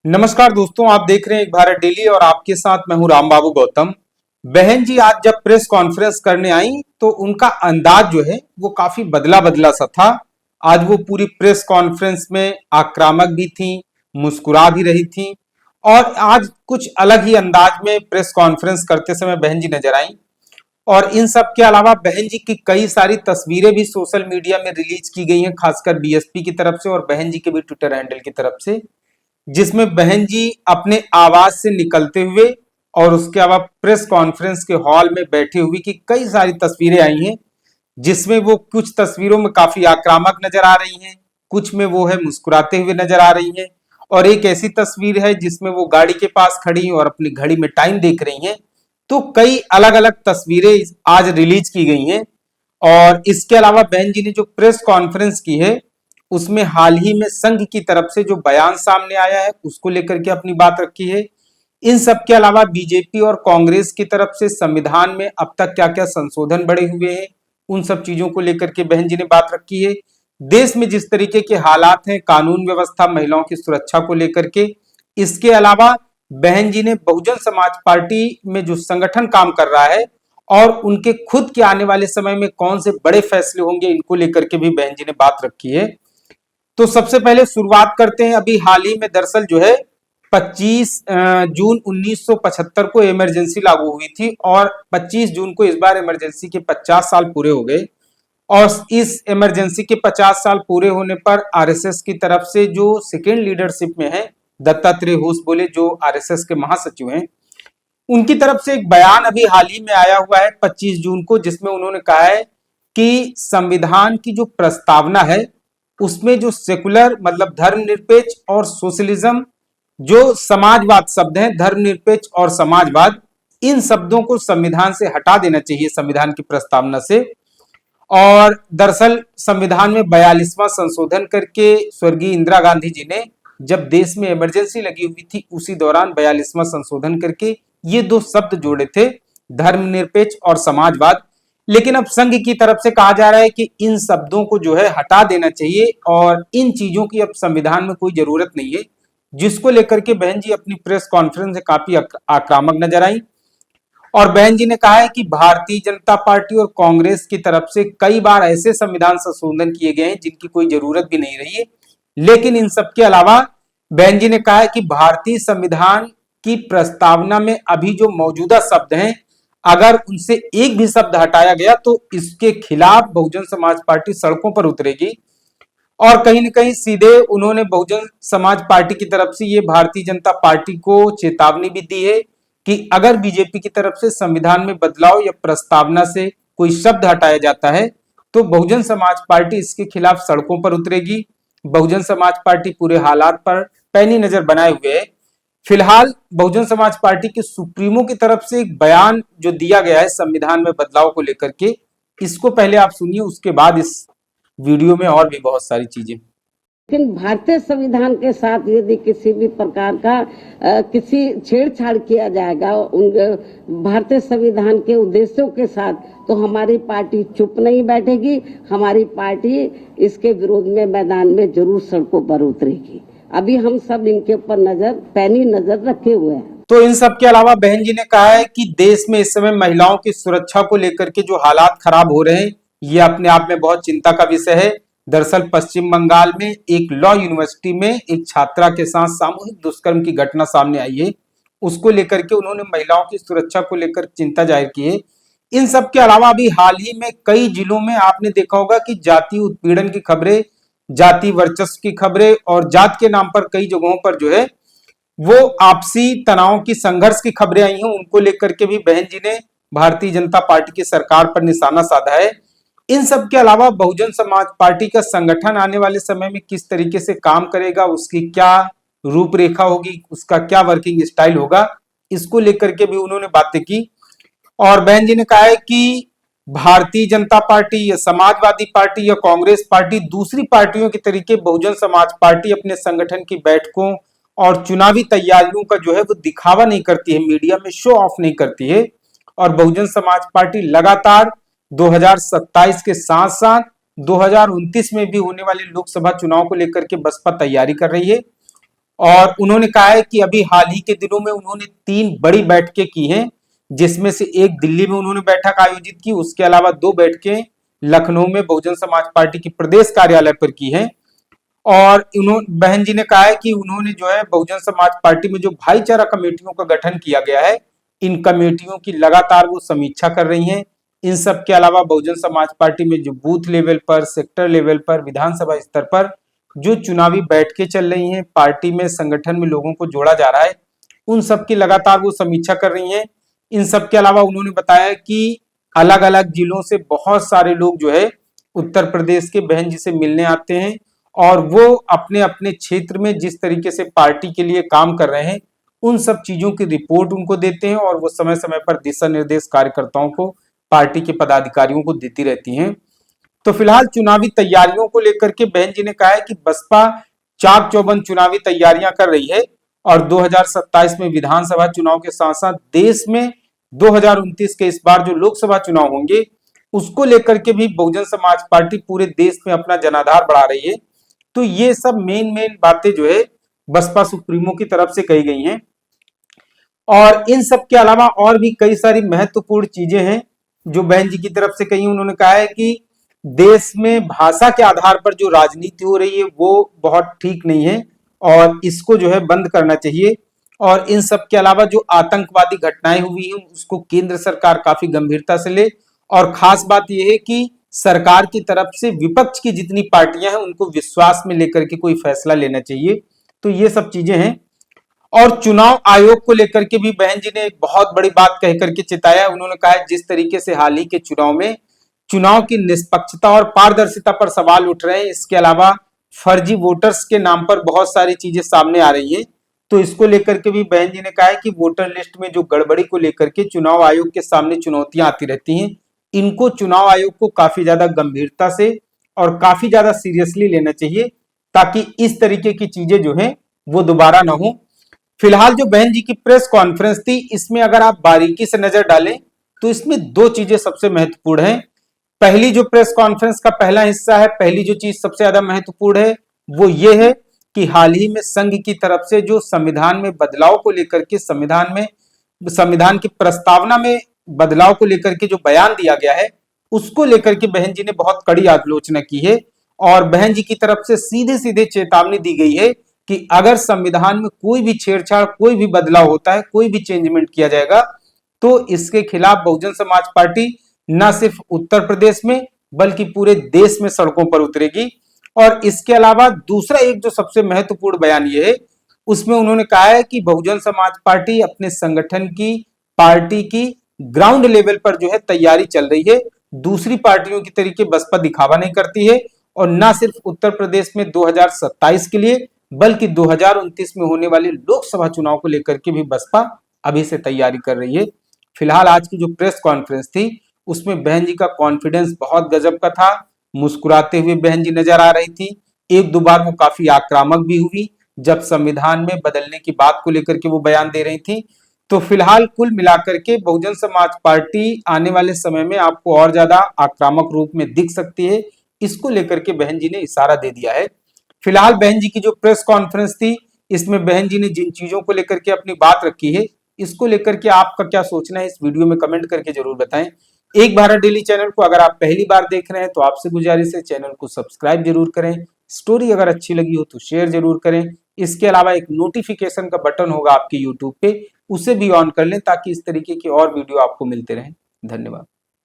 नमस्कार दोस्तों, आप देख रहे हैं एक भारत डेली और आपके साथ मैं हूं राम बाबू गौतम। बहन जी आज जब प्रेस कॉन्फ्रेंस करने आई तो उनका अंदाज जो है वो काफी बदला बदला सा था। आज वो पूरी प्रेस कॉन्फ्रेंस में आक्रामक भी थी, मुस्कुरा भी रही थी और आज कुछ अलग ही अंदाज में प्रेस कॉन्फ्रेंस करते समय बहन जी नजर आई। और इन सब के अलावा बहन जी की कई सारी तस्वीरें भी सोशल मीडिया में रिलीज की गई हैं, खासकर बीएसपी की तरफ से और बहन जी के भी ट्विटर हैंडल की तरफ से, जिसमें बहन जी अपने आवास से निकलते हुए और उसके अलावा प्रेस कॉन्फ्रेंस के हॉल में बैठे हुए की कई सारी तस्वीरें आई हैं, जिसमें वो कुछ तस्वीरों में काफी आक्रामक नजर आ रही हैं, कुछ में वो है मुस्कुराते हुए नजर आ रही हैं और एक ऐसी तस्वीर है जिसमें वो गाड़ी के पास खड़ी हैं और अपनी घड़ी में टाइम देख रही हैं। तो कई अलग अलग तस्वीरें आज रिलीज की गई हैं। और इसके अलावा बहन जी ने जो प्रेस कॉन्फ्रेंस की है उसमें हाल ही में संघ की तरफ से जो बयान सामने आया है उसको लेकर के अपनी बात रखी है। इन सब के अलावा बीजेपी और कांग्रेस की तरफ से संविधान में अब तक क्या क्या संशोधन बढ़े हुए हैं उन सब चीजों को लेकर के बहन जी ने बात रखी है। देश में जिस तरीके के हालात हैं, कानून व्यवस्था, महिलाओं की सुरक्षा को लेकर के। इसके अलावा बहन जी ने बहुजन समाज पार्टी में जो संगठन काम कर रहा है और उनके खुद के आने वाले समय में कौन से बड़े फैसले होंगे इनको लेकर के भी बहन जी ने बात रखी है। तो सबसे पहले शुरुआत करते हैं। अभी हाल ही में दरअसल जो है 25 जून 1975 को इमरजेंसी लागू हुई थी और 25 जून को इस बार इमरजेंसी के 50 साल पूरे हो गए। और इस इमरजेंसी के 50 साल पूरे होने पर आरएसएस की तरफ से जो सेकेंड लीडरशिप में है दत्तात्रेय होस बोले, जो आरएसएस के महासचिव हैं, उनकी तरफ से एक बयान अभी हाल ही में आया हुआ है 25 जून को, जिसमें उन्होंने कहा है कि संविधान की जो प्रस्तावना है उसमें जो सेकुलर मतलब धर्मनिरपेक्ष और सोशलिज्म, जो समाजवाद शब्द हैं, धर्मनिरपेक्ष और समाजवाद, इन शब्दों को संविधान से हटा देना चाहिए, संविधान की प्रस्तावना से। और दरअसल संविधान में 42वां संशोधन करके स्वर्गीय इंदिरा गांधी जी ने जब देश में इमरजेंसी लगी हुई थी उसी दौरान 42वां संशोधन करके ये दो शब्द जोड़े थे, धर्मनिरपेक्ष और समाजवाद। लेकिन अब संघ की तरफ से कहा जा रहा है कि इन शब्दों को जो है हटा देना चाहिए और इन चीजों की अब संविधान में कोई जरूरत नहीं है, जिसको लेकर के बहन जी अपनी प्रेस कॉन्फ्रेंस में काफी आक्रामक नजर आई। और बहन जी ने कहा है कि भारतीय जनता पार्टी और कांग्रेस की तरफ से कई बार ऐसे संविधान संशोधन किए गए हैं जिनकी कोई जरूरत भी नहीं रही है। लेकिन इन सबके अलावा बहन जी ने कहा है कि भारतीय संविधान की प्रस्तावना में अभी जो मौजूदा शब्द हैं, अगर उनसे एक भी शब्द हटाया गया तो इसके खिलाफ बहुजन समाज पार्टी सड़कों पर उतरेगी। और कहीं न कहीं सीधे उन्होंने बहुजन समाज पार्टी की तरफ से ये भारतीय जनता पार्टी को चेतावनी भी दी है कि अगर बीजेपी की तरफ से संविधान में बदलाव या प्रस्तावना से कोई शब्द हटाया जाता है तो बहुजन समाज पार्टी इसके खिलाफ सड़कों पर उतरेगी। बहुजन समाज पार्टी पूरे हालात पर पैनी नजर बनाए हुए है। फिलहाल बहुजन समाज पार्टी के सुप्रीमो की तरफ से एक बयान जो दिया गया है संविधान में बदलाव को लेकर के, इसको पहले आप सुनिए, उसके बाद इस वीडियो में और भी बहुत सारी चीजें। लेकिन भारतीय संविधान के साथ यदि किसी भी प्रकार का किसी छेड़छाड़ किया जाएगा उन भारतीय संविधान के उद्देश्यों के साथ, तो हमारी पार्टी चुप नहीं बैठेगी। हमारी पार्टी इसके विरोध में मैदान में जरूर सड़कों पर उतरेगी। अभी हम सब इनके ऊपर पैनी नजर रखे हुए हैं। तो इन सब के अलावा बहन जी ने कहा है कि देश में इस समय महिलाओं की सुरक्षा को लेकर के जो हालात खराब हो रहे हैं ये अपने आप में बहुत चिंता का विषय है। दरअसल पश्चिम बंगाल में एक लॉ यूनिवर्सिटी में एक छात्रा के साथ सामूहिक दुष्कर्म की घटना सामने आई है, उसको लेकर के उन्होंने महिलाओं की सुरक्षा को लेकर चिंता जाहिर की है। इन सब के अलावा अभी हाल ही में कई जिलों में आपने देखा होगा कि जातीय उत्पीड़न की खबरें, जाति वर्चस्व की खबरें और जात के नाम पर कई जगहों पर जो है वो आपसी तनाव की संघर्ष की खबरें आई हैं, उनको लेकर के भी बहन जी ने भारतीय जनता पार्टी की सरकार पर निशाना साधा है। इन सब के अलावा बहुजन समाज पार्टी का संगठन आने वाले समय में किस तरीके से काम करेगा, उसकी क्या रूपरेखा होगी, उसका क्या वर्किंग स्टाइल होगा, इसको लेकर के भी उन्होंने बातें की। और बहन जी ने कहा है कि भारतीय जनता पार्टी या समाजवादी पार्टी या कांग्रेस पार्टी दूसरी पार्टियों के तरीके बहुजन समाज पार्टी अपने संगठन की बैठकों और चुनावी तैयारियों का जो है वो दिखावा नहीं करती है, मीडिया में शो ऑफ नहीं करती है। और बहुजन समाज पार्टी लगातार 2027 के साथ साथ 2029 में भी होने वाले लोकसभा चुनाव को लेकर के बसपा तैयारी कर रही है। और उन्होंने कहा है कि अभी हाल ही के दिनों में उन्होंने 3 बड़ी बैठकें की हैं, जिसमें से एक दिल्ली में उन्होंने बैठक आयोजित की, उसके अलावा 2 बैठकें लखनऊ में बहुजन समाज पार्टी के प्रदेश कार्यालय पर की हैं। और उन्होंने बहन जी ने कहा है कि उन्होंने जो है बहुजन समाज पार्टी में जो भाईचारा कमेटियों का गठन किया गया है, इन कमेटियों की लगातार वो समीक्षा कर रही हैं। इन सब के अलावा बहुजन समाज पार्टी में जो बूथ लेवल पर, सेक्टर लेवल पर, विधानसभा स्तर पर जो चुनावी बैठकें चल रही हैं, पार्टी में, संगठन में लोगों को जोड़ा जा रहा है, उन सब की लगातार वो समीक्षा कर रही हैं। इन सब के अलावा उन्होंने बताया कि अलग अलग जिलों से बहुत सारे लोग जो है उत्तर प्रदेश के बहन जी से मिलने आते हैं और वो अपने अपने क्षेत्र में जिस तरीके से पार्टी के लिए काम कर रहे हैं, उन सब चीजों की रिपोर्ट उनको देते हैं और वो समय समय पर दिशा निर्देश कार्यकर्ताओं को, पार्टी के पदाधिकारियों को देती रहती हैं। तो फिलहाल चुनावी तैयारियों को लेकर के बहन जी ने कहा है कि बसपा चाक चौबंद चुनावी तैयारियां कर रही है और 2027 में विधानसभा चुनाव के साथ साथ देश में 2029 के इस बार जो लोकसभा चुनाव होंगे, उसको लेकर के भी बहुजन समाज पार्टी पूरे देश में अपना जनाधार बढ़ा रही है। तो ये सब मेन बातें जो है बसपा सुप्रीमो की तरफ से कही गई हैं। और इन सब के अलावा और भी कई सारी महत्वपूर्ण चीजें हैं जो बहन जी की तरफ से कही। उन्होंने कहा है कि देश में भाषा के आधार पर जो राजनीति हो रही है वो बहुत ठीक नहीं है और इसको जो है बंद करना चाहिए। और इन सब के अलावा जो आतंकवादी घटनाएं हुई हैं उसको केंद्र सरकार काफी गंभीरता से ले, और खास बात यह है कि सरकार की तरफ से विपक्ष की जितनी पार्टियां हैं उनको विश्वास में लेकर के कोई फैसला लेना चाहिए। तो ये सब चीजें हैं। और चुनाव आयोग को लेकर के भी बहन जी ने एक बहुत बड़ी बात कह करके चिताया। उन्होंने कहा है जिस तरीके से हाल ही के चुनाव में चुनाव की निष्पक्षता और पारदर्शिता पर सवाल उठ रहे हैं, इसके अलावा फर्जी वोटर्स के नाम पर बहुत सारी चीजें सामने आ रही हैं, तो इसको लेकर के भी बहन जी ने कहा है कि वोटर लिस्ट में जो गड़बड़ी को लेकर के चुनाव आयोग के सामने चुनौतियां आती रहती हैं, इनको चुनाव आयोग को काफी ज्यादा गंभीरता से और काफी ज्यादा सीरियसली लेना चाहिए ताकि इस तरीके की चीजें जो है वो दोबारा ना हो। फिलहाल जो बहन जी की प्रेस कॉन्फ्रेंस थी, इसमें अगर आप बारीकी से नजर डालें तो इसमें 2 चीजें सबसे महत्वपूर्ण हैं। पहली जो प्रेस कॉन्फ्रेंस का पहला हिस्सा है, पहली जो चीज सबसे ज्यादा महत्वपूर्ण है वो ये है कि हाल ही में संघ की तरफ से जो संविधान में बदलाव को लेकर के संविधान की प्रस्तावना में बदलाव को लेकर के जो बयान दिया गया है, उसको लेकर के बहन जी ने बहुत कड़ी आलोचना की है। और बहन जी की तरफ से सीधे सीधे चेतावनी दी गई है कि अगर संविधान में कोई भी छेड़छाड़, कोई भी बदलाव होता है, कोई भी चेंजमेंट किया जाएगा, तो इसके खिलाफ बहुजन समाज पार्टी न सिर्फ उत्तर प्रदेश में बल्कि पूरे देश में सड़कों पर उतरेगी। और इसके अलावा दूसरा एक जो सबसे महत्वपूर्ण बयान यह है, उसमें उन्होंने कहा है कि बहुजन समाज पार्टी अपने संगठन की, पार्टी की ग्राउंड लेवल पर जो है तैयारी चल रही है। दूसरी पार्टियों की तरीके बसपा दिखावा नहीं करती है और न सिर्फ उत्तर प्रदेश में 2027 के लिए बल्कि 2029 में होने वाले लोकसभा चुनाव को लेकर के भी बसपा अभी से तैयारी कर रही है। फिलहाल आज की जो प्रेस कॉन्फ्रेंस थी उसमें बहन जी का कॉन्फिडेंस बहुत गजब का था। मुस्कुराते हुए बहन जी नजर आ रही थी। 1-2 बार वो काफी आक्रामक भी हुई जब संविधान में बदलने की बात को लेकर के वो बयान दे रही थी। तो फिलहाल कुल मिलाकर के बहुजन समाज पार्टी आने वाले समय में आपको और ज्यादा आक्रामक रूप में दिख सकती है, इसको लेकर के बहन जी ने इशारा दे दिया है। फिलहाल बहन जी की जो प्रेस कॉन्फ्रेंस थी, इसमें बहन जी ने जिन चीजों को लेकर के अपनी बात रखी है, इसको लेकर के आपका क्या सोचना है इस वीडियो में कमेंट करके जरूर बताएं। एक भारत डेली चैनल को अगर आप पहली बार देख रहे हैं तो आपसे गुजारिश है चैनल को सब्सक्राइब जरूर करें। स्टोरी अगर अच्छी लगी हो तो शेयर जरूर करें। इसके अलावा एक नोटिफिकेशन का बटन होगा आपके यूट्यूब पे, उसे भी ऑन कर लें ताकि इस तरीके की और वीडियो आपको मिलते रहें। धन्यवाद।